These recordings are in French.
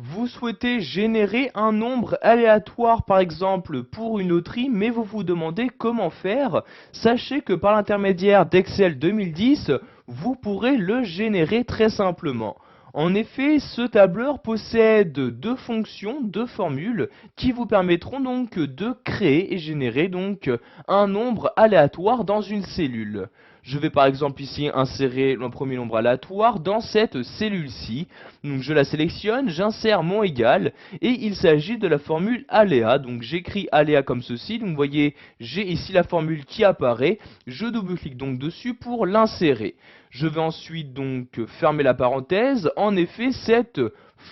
Vous souhaitez générer un nombre aléatoire par exemple pour une loterie, mais vous vous demandez comment faire. Sachez que par l'intermédiaire d'Excel 2010, vous pourrez le générer très simplement. En effet, ce tableur possède deux fonctions, deux formules, qui vous permettront donc de créer et générer donc un nombre aléatoire dans une cellule. Je vais par exemple ici insérer le premier nombre aléatoire dans cette cellule-ci. Donc je la sélectionne, j'insère mon égal et il s'agit de la formule aléa. Donc j'écris aléa comme ceci. Donc vous voyez, j'ai ici la formule qui apparaît. Je double-clique donc dessus pour l'insérer. Je vais ensuite donc fermer la parenthèse. En effet, cette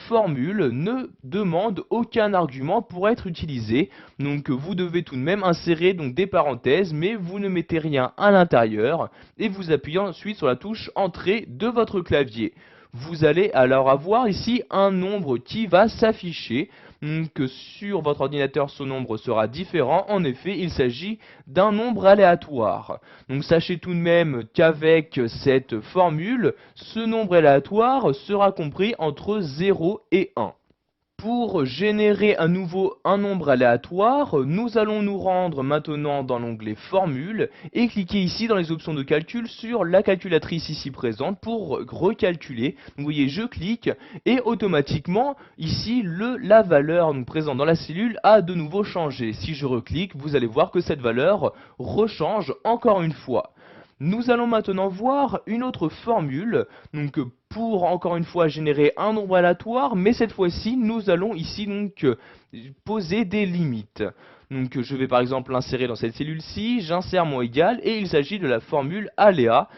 formule ne demande aucun argument pour être utilisée. Donc vous devez tout de même insérer donc des parenthèses, mais vous ne mettez rien à l'intérieur et vous appuyez ensuite sur la touche entrée de votre clavier. Vous allez alors avoir ici un nombre qui va s'afficher. Donc sur votre ordinateur, ce nombre sera différent. En effet, il s'agit d'un nombre aléatoire. Donc sachez tout de même qu'avec cette formule, ce nombre aléatoire sera compris entre 0 et 1. Pour générer à nouveau un nombre aléatoire, nous allons nous rendre maintenant dans l'onglet Formule et cliquer ici dans les options de calcul sur la calculatrice ici présente pour recalculer. Vous voyez, je clique et automatiquement ici la valeur présente dans la cellule a de nouveau changé. Si je reclique, vous allez voir que cette valeur rechange encore une fois. Nous allons maintenant voir une autre formule, donc pour encore une fois générer un nombre aléatoire, mais cette fois-ci nous allons ici donc poser des limites. Donc je vais par exemple l'insérer dans cette cellule-ci, j'insère mon égal et il s'agit de la formule aléa,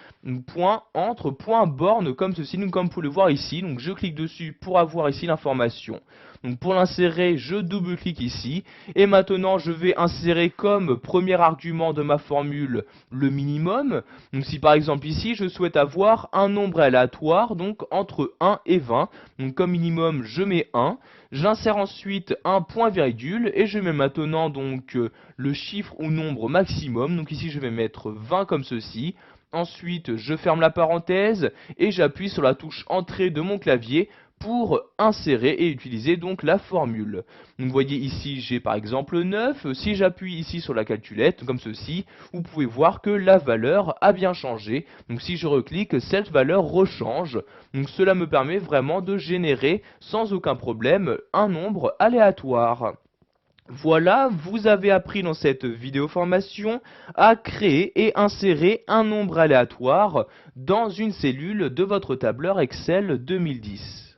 point entre, point borne comme ceci, donc comme vous pouvez le voir ici. Donc je clique dessus pour avoir ici l'information. Donc pour l'insérer, je double-clique ici et maintenant je vais insérer comme premier argument de ma formule le minimum. Donc si par exemple ici je souhaite avoir un nombre aléatoire donc entre 1 et 20, donc comme minimum je mets 1. J'insère ensuite un point virgule et je mets maintenant donc le chiffre ou nombre maximum. Donc ici je vais mettre 20 comme ceci. Ensuite je ferme la parenthèse et j'appuie sur la touche entrée de mon clavier pour insérer et utiliser donc la formule. Donc vous voyez ici j'ai par exemple 9, si j'appuie ici sur la calculette comme ceci, vous pouvez voir que la valeur a bien changé. Donc si je reclique, cette valeur rechange. Donc cela me permet vraiment de générer sans aucun problème un nombre aléatoire. Voilà, vous avez appris dans cette vidéo formation à créer et insérer un nombre aléatoire dans une cellule de votre tableur Excel 2010.